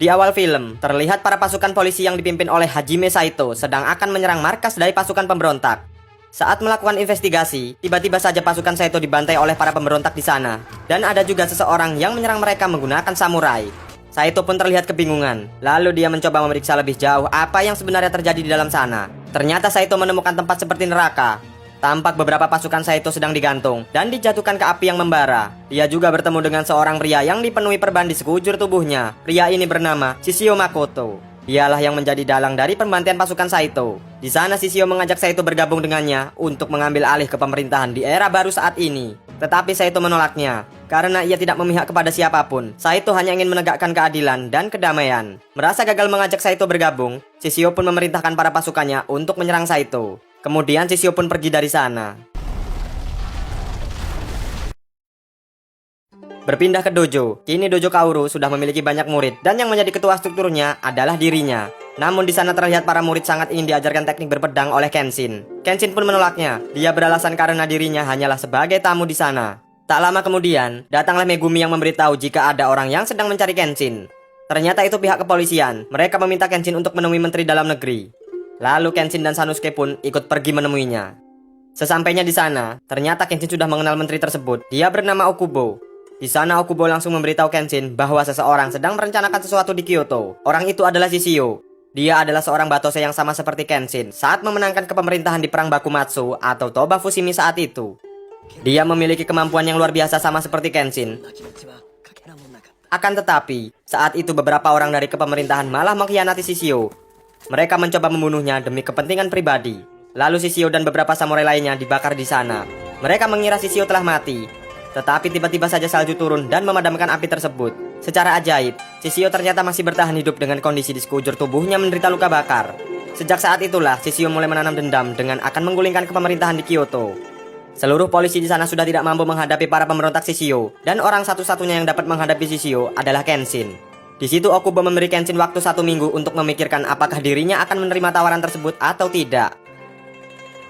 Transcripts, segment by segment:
Di awal film, terlihat para pasukan polisi yang dipimpin oleh Hajime Saito sedang akan menyerang markas dari pasukan pemberontak. Saat melakukan investigasi, tiba-tiba saja pasukan Saito dibantai oleh para pemberontak di sana. Dan ada juga seseorang yang menyerang mereka menggunakan samurai. Saito pun terlihat kebingungan. Lalu dia mencoba memeriksa lebih jauh apa yang sebenarnya terjadi di dalam sana. Ternyata Saito menemukan tempat seperti neraka. Tampak beberapa pasukan Saito sedang digantung dan dijatuhkan ke api yang membara. Dia juga bertemu dengan seorang pria yang dipenuhi perban di sekujur tubuhnya. Pria ini bernama Shishio Makoto. Dialah yang menjadi dalang dari pembantian pasukan Saito. Di sana Shishio mengajak Saito bergabung dengannya untuk mengambil alih ke pemerintahan di era baru saat ini. Tetapi Saito menolaknya karena ia tidak memihak kepada siapapun. Saito hanya ingin menegakkan keadilan dan kedamaian. Merasa gagal mengajak Saito bergabung, Shishio pun memerintahkan para pasukannya untuk menyerang Saito. Kemudian Shishio pun pergi dari sana. Berpindah ke dojo. Kini dojo Kaoru sudah memiliki banyak murid dan yang menjadi ketua strukturnya adalah dirinya. Namun di sana terlihat para murid sangat ingin diajarkan teknik berpedang oleh Kenshin. Kenshin pun menolaknya. Dia beralasan karena dirinya hanyalah sebagai tamu di sana. Tak lama kemudian, datanglah Megumi yang memberitahu jika ada orang yang sedang mencari Kenshin. Ternyata itu pihak kepolisian. Mereka meminta Kenshin untuk menemui Menteri Dalam Negeri. Lalu Kenshin dan Sanosuke pun ikut pergi menemuinya. Sesampainya di sana, ternyata Kenshin sudah mengenal menteri tersebut. Dia bernama Okubo. Di sana Okubo langsung memberitahu Kenshin bahwa seseorang sedang merencanakan sesuatu di Kyoto. Orang itu adalah Shishio. Dia adalah seorang batose yang sama seperti Kenshin saat memenangkan kepemerintahan di Perang Bakumatsu atau Toba Fushimi saat itu. Dia memiliki kemampuan yang luar biasa sama seperti Kenshin. Akan tetapi, saat itu beberapa orang dari kepemerintahan malah mengkhianati Shishio. Mereka mencoba membunuhnya demi kepentingan pribadi. Lalu Shishio dan beberapa samurai lainnya dibakar di sana. Mereka mengira Shishio telah mati. Tetapi tiba-tiba saja salju turun dan memadamkan api tersebut. Secara ajaib, Shishio ternyata masih bertahan hidup dengan kondisi di sekujur tubuhnya menderita luka bakar. Sejak saat itulah Shishio mulai menanam dendam dengan akan menggulingkan kepemerintahan di Kyoto. Seluruh polisi di sana sudah tidak mampu menghadapi para pemberontak Shishio, dan orang satu-satunya yang dapat menghadapi Shishio adalah Kenshin. Di situ Okubo memberi Kenshin waktu 1 minggu untuk memikirkan apakah dirinya akan menerima tawaran tersebut atau tidak.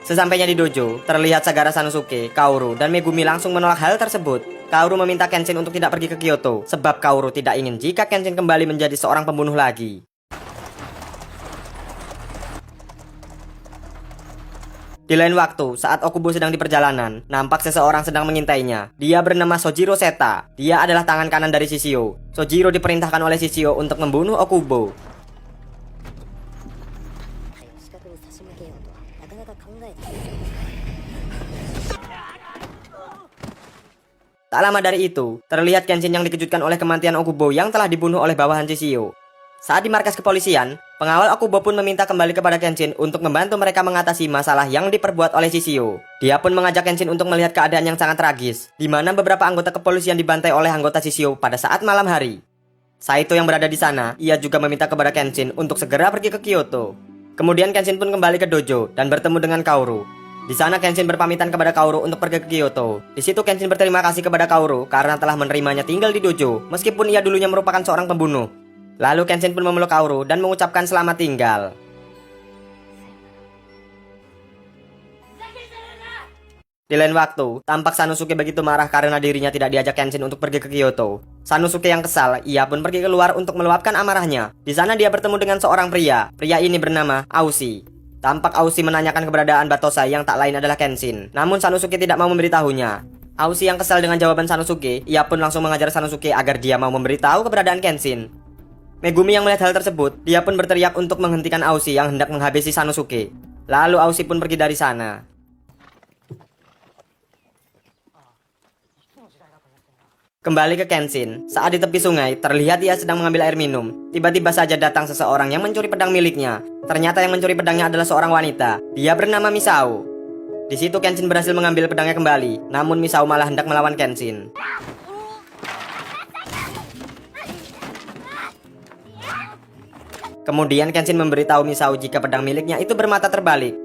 Sesampainya di dojo, terlihat Sagara Sanosuke, Kaoru, dan Megumi langsung menolak hal tersebut. Kaoru meminta Kenshin untuk tidak pergi ke Kyoto, sebab Kaoru tidak ingin jika Kenshin kembali menjadi seorang pembunuh lagi. Di lain waktu, saat Okubo sedang di perjalanan, nampak seseorang sedang mengintainya. Dia bernama Sojiro Seta. Dia adalah tangan kanan dari Shishio. Sojiro diperintahkan oleh Shishio untuk membunuh Okubo. Tak lama dari itu, terlihat Kenshin yang dikejutkan oleh kematian Okubo yang telah dibunuh oleh bawahan Shishio. Saat di markas kepolisian, pengawal Okubo pun meminta kembali kepada Kenshin untuk membantu mereka mengatasi masalah yang diperbuat oleh Shishio. Dia pun mengajak Kenshin untuk melihat keadaan yang sangat tragis, di mana beberapa anggota kepolisian dibantai oleh anggota Shishio pada saat malam hari. Saito yang berada di sana, ia juga meminta kepada Kenshin untuk segera pergi ke Kyoto. Kemudian Kenshin pun kembali ke dojo dan bertemu dengan Kaoru. Di sana Kenshin berpamitan kepada Kaoru untuk pergi ke Kyoto. Di situ Kenshin berterima kasih kepada Kaoru karena telah menerimanya tinggal di dojo, meskipun ia dulunya merupakan seorang pembunuh. Lalu Kenshin pun memeluk Kaoru dan mengucapkan selamat tinggal. Di lain waktu, tampak Sanosuke begitu marah karena dirinya tidak diajak Kenshin untuk pergi ke Kyoto. Sanosuke yang kesal, ia pun pergi keluar untuk meluapkan amarahnya. Di sana dia bertemu dengan seorang pria. Pria ini bernama Aushi. Tampak Aushi menanyakan keberadaan Batosai yang tak lain adalah Kenshin. Namun Sanosuke tidak mau memberitahunya. Aushi yang kesal dengan jawaban Sanosuke, ia pun langsung mengajar Sanosuke agar dia mau memberitahu keberadaan Kenshin. Megumi yang melihat hal tersebut, dia pun berteriak untuk menghentikan Aushi yang hendak menghabisi Sanosuke. Lalu Aushi pun pergi dari sana. Kembali ke Kenshin, saat di tepi sungai, terlihat ia sedang mengambil air minum. Tiba-tiba saja datang seseorang yang mencuri pedang miliknya. Ternyata yang mencuri pedangnya adalah seorang wanita. Dia bernama Misao. Di situ Kenshin berhasil mengambil pedangnya kembali, namun Misao malah hendak melawan Kenshin. Kemudian Kenshin memberitahu Misao jika pedang miliknya itu bermata terbalik.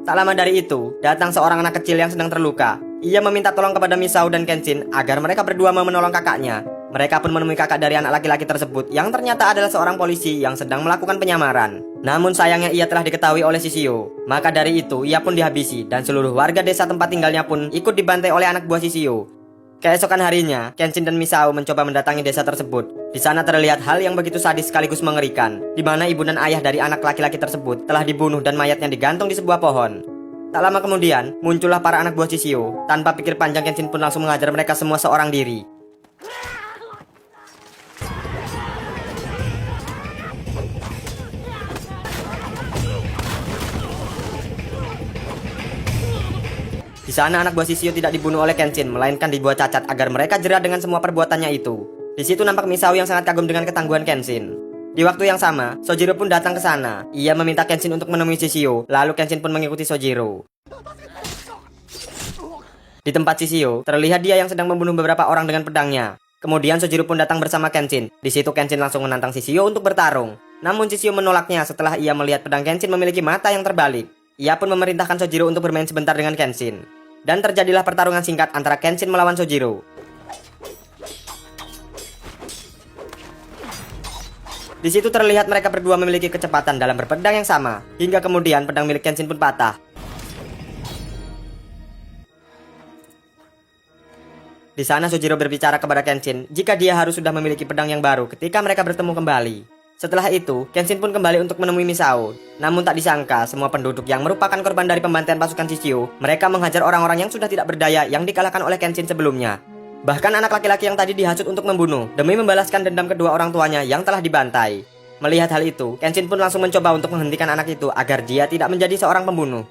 Tak lama dari itu, datang seorang anak kecil yang sedang terluka. Ia meminta tolong kepada Misao dan Kenshin agar mereka berdua mau menolong kakaknya. Mereka pun menemui kakak dari anak laki-laki tersebut yang ternyata adalah seorang polisi yang sedang melakukan penyamaran. Namun sayangnya ia telah diketahui oleh Shishio. Maka dari itu ia pun dihabisi dan seluruh warga desa tempat tinggalnya pun ikut dibantai oleh anak buah Shishio. Keesokan harinya, Kenshin dan Misao mencoba mendatangi desa tersebut. Di sana terlihat hal yang begitu sadis sekaligus mengerikan, di mana ibu dan ayah dari anak laki-laki tersebut telah dibunuh dan mayatnya digantung di sebuah pohon. Tak lama kemudian, muncullah para anak buah Shishio. Tanpa pikir panjang, Kenshin pun langsung menghajar mereka semua seorang diri. Di sana anak buah Shishio tidak dibunuh oleh Kenshin, melainkan dibuat cacat agar mereka jera dengan semua perbuatannya itu. Di situ nampak Misao yang sangat kagum dengan ketangguhan Kenshin. Di waktu yang sama, Sojiro pun datang ke sana. Ia meminta Kenshin untuk menemui Shishio, lalu Kenshin pun mengikuti Sojiro. Di tempat Shishio, terlihat dia yang sedang membunuh beberapa orang dengan pedangnya. Kemudian Sojiro pun datang bersama Kenshin. Di situ Kenshin langsung menantang Shishio untuk bertarung. Namun Shishio menolaknya setelah ia melihat pedang Kenshin memiliki mata yang terbalik. Ia pun memerintahkan Sojiro untuk bermain sebentar dengan Kenshin. Dan terjadilah pertarungan singkat antara Kenshin melawan Sojiro. Di situ terlihat mereka berdua memiliki kecepatan dalam berpedang yang sama, hingga kemudian pedang milik Kenshin pun patah. Di sana Sojiro berbicara kepada Kenshin jika dia harus sudah memiliki pedang yang baru ketika mereka bertemu kembali. Setelah itu, Kenshin pun kembali untuk menemui Misao. Namun tak disangka, semua penduduk yang merupakan korban dari pembantaian pasukan Shishio, mereka menghajar orang-orang yang sudah tidak berdaya yang dikalahkan oleh Kenshin sebelumnya. Bahkan anak laki-laki yang tadi dihasut untuk membunuh, demi membalaskan dendam kedua orang tuanya yang telah dibantai. Melihat hal itu, Kenshin pun langsung mencoba untuk menghentikan anak itu agar dia tidak menjadi seorang pembunuh.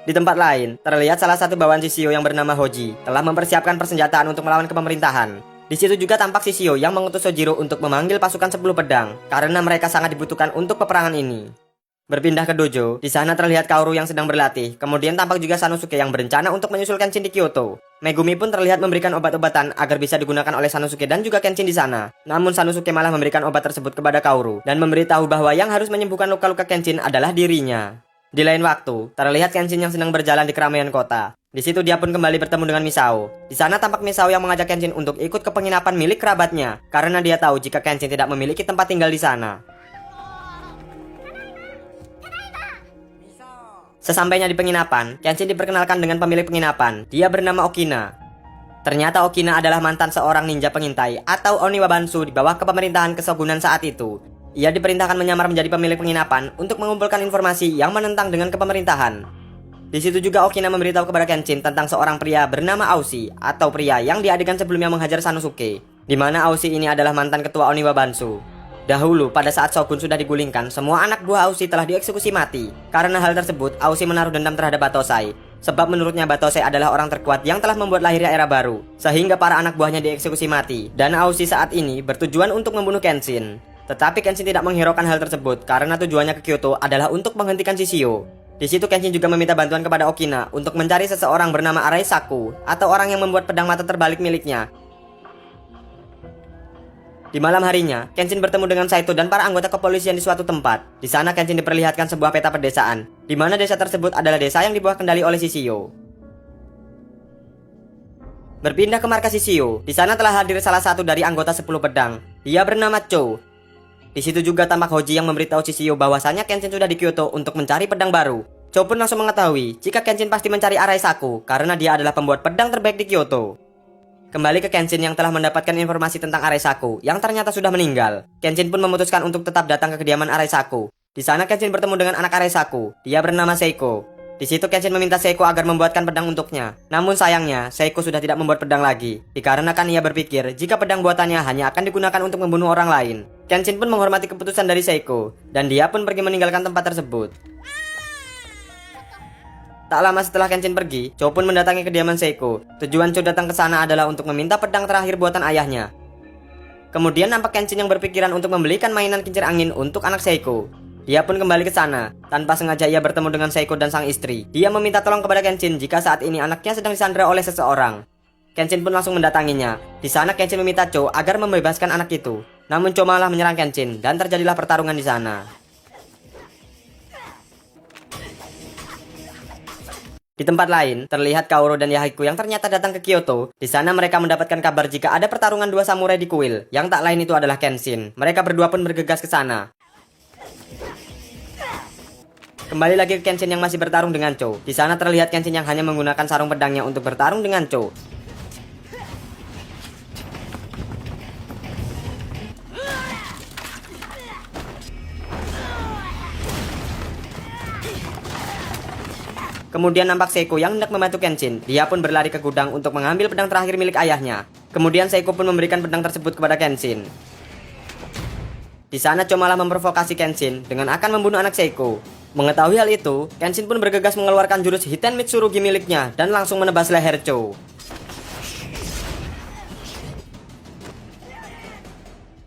Di tempat lain, terlihat salah satu bawahan Shishio yang bernama Hoji telah mempersiapkan persenjataan untuk melawan kepemerintahan. Di situ juga tampak Shishio yang mengutus Sojiro untuk memanggil pasukan 10 pedang karena mereka sangat dibutuhkan untuk peperangan ini. Berpindah ke dojo, di sana terlihat Kaoru yang sedang berlatih. Kemudian tampak juga Sanosuke yang berencana untuk menyusul Kenshin di Kyoto. Megumi pun terlihat memberikan obat-obatan agar bisa digunakan oleh Sanosuke dan juga Kenshin di sana. Namun Sanosuke malah memberikan obat tersebut kepada Kaoru dan memberitahu bahwa yang harus menyembuhkan luka-luka Kenshin adalah dirinya. Di lain waktu, terlihat Kenshin yang sedang berjalan di keramaian kota. Di situ dia pun kembali bertemu dengan Misao. Di sana tampak Misao yang mengajak Kenshin untuk ikut ke penginapan milik kerabatnya karena dia tahu jika Kenshin tidak memiliki tempat tinggal di sana. Sesampainya di penginapan, Kenshin diperkenalkan dengan pemilik penginapan. Dia bernama Okina. Ternyata Okina adalah mantan seorang ninja pengintai atau Oniwa Bansu di bawah kepemerintahan kesogunan saat itu. Ia diperintahkan menyamar menjadi pemilik penginapan untuk mengumpulkan informasi yang menentang dengan kepemerintahan. Di situ juga Okina memberitahu kepada Kenshin tentang seorang pria bernama Aushi atau pria yang di adegan sebelumnya menghajar Sanosuke, di mana Aushi ini adalah mantan ketua Oniwa Bansu. Dahulu pada saat Shogun sudah digulingkan, semua anak buah Aushi telah dieksekusi mati. Karena hal tersebut, Aushi menaruh dendam terhadap Batosai. Sebab menurutnya Batosai adalah orang terkuat yang telah membuat lahirnya era baru, sehingga para anak buahnya dieksekusi mati. Dan Aushi saat ini bertujuan untuk membunuh Kenshin. Tetapi Kenshin tidak menghiraukan hal tersebut karena tujuannya ke Kyoto adalah untuk menghentikan Shishio. Di situ Kenshin juga meminta bantuan kepada Okina untuk mencari seseorang bernama Araisaku atau orang yang membuat pedang mata terbalik miliknya. Di malam harinya, Kenshin bertemu dengan Saito dan para anggota kepolisian di suatu tempat. Di sana Kenshin diperlihatkan sebuah peta pedesaan, di mana desa tersebut adalah desa yang dibawa kendali oleh Shishio. Berpindah ke markas Shishio, di sana telah hadir salah satu dari anggota 10 pedang. Dia bernama Cho. Di situ juga tampak Hoji yang memberitahu Shishio bahwasanya Kenshin sudah di Kyoto untuk mencari pedang baru. Cho pun langsung mengetahui jika Kenshin pasti mencari Araisaku karena dia adalah pembuat pedang terbaik di Kyoto. Kembali ke Kenshin yang telah mendapatkan informasi tentang Araisaku yang ternyata sudah meninggal. Kenshin pun memutuskan untuk tetap datang ke kediaman Araisaku. Di sana Kenshin bertemu dengan anak Araisaku. Dia bernama Seiko. Di situ Kenshin meminta Seiko agar membuatkan pedang untuknya. Namun sayangnya, Seiko sudah tidak membuat pedang lagi. Dikarenakan ia berpikir jika pedang buatannya hanya akan digunakan untuk membunuh orang lain. Kenshin pun menghormati keputusan dari Seiko, dan dia pun pergi meninggalkan tempat tersebut. Tak lama setelah Kenshin pergi, Cho pun mendatangi kediaman Seiko. Tujuan Cho datang ke sana adalah untuk meminta pedang terakhir buatan ayahnya. Kemudian nampak Kenshin yang berpikiran untuk membelikan mainan kincir angin untuk anak Seiko. Dia pun kembali ke sana. Tanpa sengaja ia bertemu dengan Seiko dan sang istri. Dia meminta tolong kepada Kenshin jika saat ini anaknya sedang disandra oleh seseorang. Kenshin pun langsung mendatanginya. Di sana Kenshin meminta Cho agar membebaskan anak itu. Namun Cho malah menyerang Kenshin dan terjadilah pertarungan di sana. Di tempat lain, terlihat Kaoru dan Yahiko yang ternyata datang ke Kyoto. Di sana mereka mendapatkan kabar jika ada pertarungan dua samurai di kuil, yang tak lain itu adalah Kenshin. Mereka berdua pun bergegas ke sana. Kembali lagi ke Kenshin yang masih bertarung dengan Cho. Di sana terlihat Kenshin yang hanya menggunakan sarung pedangnya untuk bertarung dengan Cho. Kemudian nampak Seiko yang hendak membantu Kenshin. Dia pun berlari ke gudang untuk mengambil pedang terakhir milik ayahnya. Kemudian Seiko pun memberikan pedang tersebut kepada Kenshin. Di sana Cho malah memprovokasi Kenshin dengan akan membunuh anak Seiko. Mengetahui hal itu, Kenshin pun bergegas mengeluarkan jurus Hiten Mitsurugi miliknya dan langsung menebas leher Cho.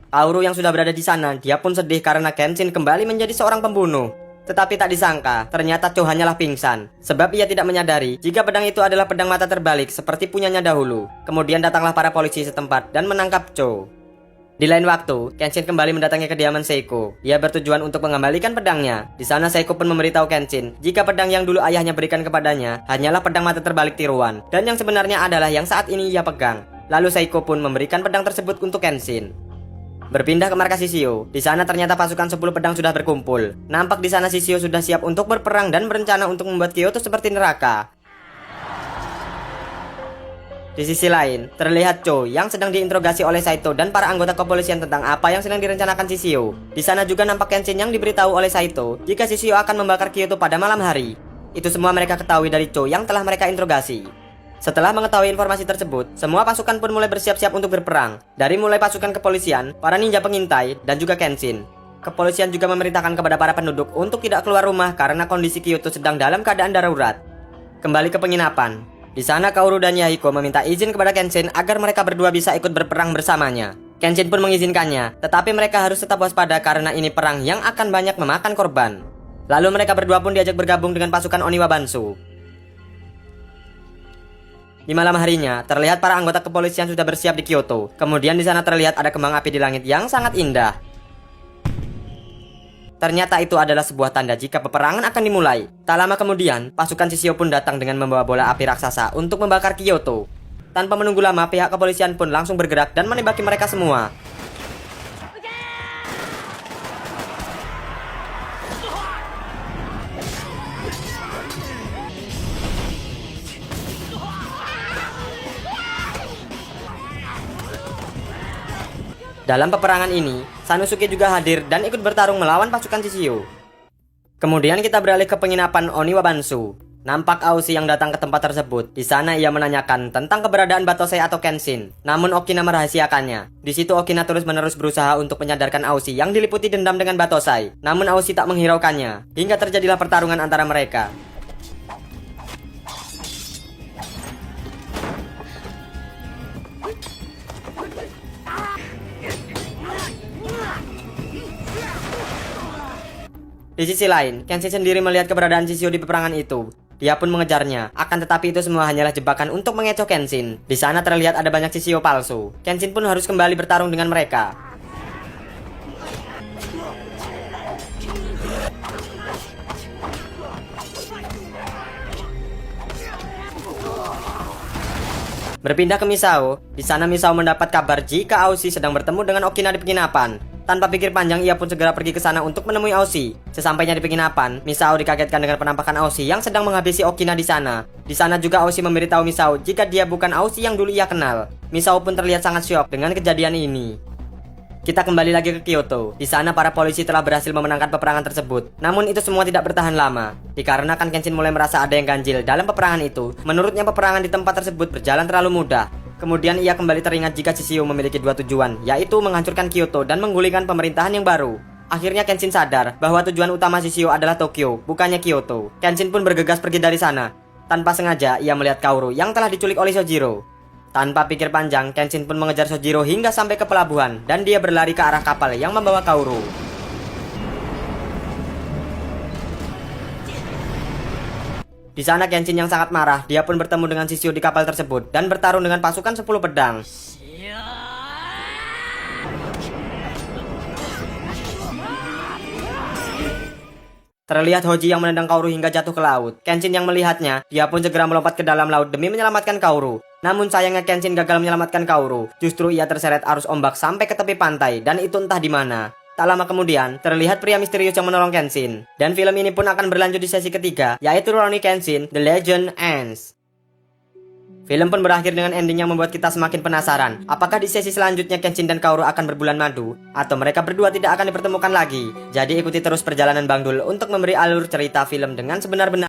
Kaoru yang sudah berada di sana, dia pun sedih karena Kenshin kembali menjadi seorang pembunuh. Tetapi tak disangka, ternyata Cho hanyalah pingsan. Sebab ia tidak menyadari jika pedang itu adalah pedang mata terbalik seperti punyanya dahulu. Kemudian datanglah para polisi setempat dan menangkap Cho. Di lain waktu, Kenshin kembali mendatangi kediaman Seiko. Dia bertujuan untuk mengembalikan pedangnya. Di sana Seiko pun memberitahu Kenshin jika pedang yang dulu ayahnya berikan kepadanya hanyalah pedang mata terbalik tiruan, dan yang sebenarnya adalah yang saat ini ia pegang. Lalu Seiko pun memberikan pedang tersebut untuk Kenshin. Berpindah ke markas Shishio. Di sana ternyata pasukan 10 pedang sudah berkumpul. Nampak di sana Shishio sudah siap untuk berperang dan berencana untuk membuat Kyoto seperti neraka. Di sisi lain, terlihat Cho yang sedang diinterogasi oleh Saito dan para anggota kepolisian tentang apa yang sedang direncanakan Shishio. Di sana juga nampak Kenshin yang diberitahu oleh Saito jika Shishio akan membakar Kyoto pada malam hari. Itu semua mereka ketahui dari Cho yang telah mereka interogasi. Setelah mengetahui informasi tersebut, semua pasukan pun mulai bersiap-siap untuk berperang. Dari mulai pasukan kepolisian, para ninja pengintai, dan juga Kenshin. Kepolisian juga memerintahkan kepada para penduduk untuk tidak keluar rumah karena kondisi Kyoto sedang dalam keadaan darurat. Kembali ke penginapan. Di sana Kaoru dan Yahiko meminta izin kepada Kenshin agar mereka berdua bisa ikut berperang bersamanya. Kenshin pun mengizinkannya, tetapi mereka harus tetap waspada karena ini perang yang akan banyak memakan korban. Lalu mereka berdua pun diajak bergabung dengan pasukan Oniwa Bansu. Di malam harinya, terlihat para anggota kepolisian sudah bersiap di Kyoto. Kemudian di sana terlihat ada kembang api di langit yang sangat indah. Ternyata itu adalah sebuah tanda jika peperangan akan dimulai. Tak lama kemudian, pasukan Shishio pun datang dengan membawa bola api raksasa untuk membakar Kyoto. Tanpa menunggu lama, pihak kepolisian pun langsung bergerak dan menembaki mereka semua. Dalam peperangan ini, Sanosuke juga hadir dan ikut bertarung melawan pasukan Shishio. Kemudian kita beralih ke penginapan Oniwa Bansu. Nampak Aoshi yang datang ke tempat tersebut. Di sana ia menanyakan tentang keberadaan Batosai atau Kenshin. Namun Okina merahasiakannya. Di situ Okina terus-menerus berusaha untuk menyadarkan Aoshi yang diliputi dendam dengan Batosai. Namun Aoshi tak menghiraukannya, hingga terjadilah pertarungan antara mereka. Di sisi lain, Kenshin sendiri melihat keberadaan Shishio di peperangan itu. Dia pun mengejarnya, akan tetapi itu semua hanyalah jebakan untuk mengecoh Kenshin. Di sana terlihat ada banyak Shishio palsu. Kenshin pun harus kembali bertarung dengan mereka. Berpindah ke Misao. Di sana Misao mendapat kabar jika Aoshi sedang bertemu dengan Okina di penginapan. Tanpa pikir panjang, ia pun segera pergi ke sana untuk menemui Aoshi. Sesampainya di penginapan, Misao dikagetkan dengan penampakan Aoshi yang sedang menghabisi Okina di sana. Di sana juga Aoshi memberitahu Misao jika dia bukan Aoshi yang dulu ia kenal. Misao pun terlihat sangat syok dengan kejadian ini. Kita kembali lagi ke Kyoto. Di sana para polisi telah berhasil memenangkan peperangan tersebut. Namun itu semua tidak bertahan lama. Dikarenakan Kenshin mulai merasa ada yang ganjil dalam peperangan itu. Menurutnya peperangan di tempat tersebut berjalan terlalu mudah. Kemudian ia kembali teringat jika Shishio memiliki dua tujuan, yaitu menghancurkan Kyoto dan menggulingkan pemerintahan yang baru. Akhirnya Kenshin sadar bahwa tujuan utama Shishio adalah Tokyo, bukannya Kyoto. Kenshin pun bergegas pergi dari sana. Tanpa sengaja ia melihat Kaoru yang telah diculik oleh Sojiro. Tanpa pikir panjang, Kenshin pun mengejar Sojiro hingga sampai ke pelabuhan dan dia berlari ke arah kapal yang membawa Kaoru. Di sana Kenshin yang sangat marah, dia pun bertemu dengan Shishio di kapal tersebut dan bertarung dengan pasukan 10 pedang. Terlihat Hoji yang menendang Kaoru hingga jatuh ke laut. Kenshin yang melihatnya, dia pun segera melompat ke dalam laut demi menyelamatkan Kaoru. Namun sayangnya Kenshin gagal menyelamatkan Kaoru. Justru ia terseret arus ombak sampai ke tepi pantai dan itu entah di mana. Tak lama kemudian, terlihat pria misterius yang menolong Kenshin. Dan film ini pun akan berlanjut di sesi ketiga, yaitu Rurouni Kenshin, The Legend Ends. Film pun berakhir dengan ending yang membuat kita semakin penasaran. Apakah di sesi selanjutnya Kenshin dan Kaoru akan berbulan madu? Atau mereka berdua tidak akan dipertemukan lagi? Jadi ikuti terus perjalanan Bang Dul untuk memberi alur cerita film dengan sebenar-benar.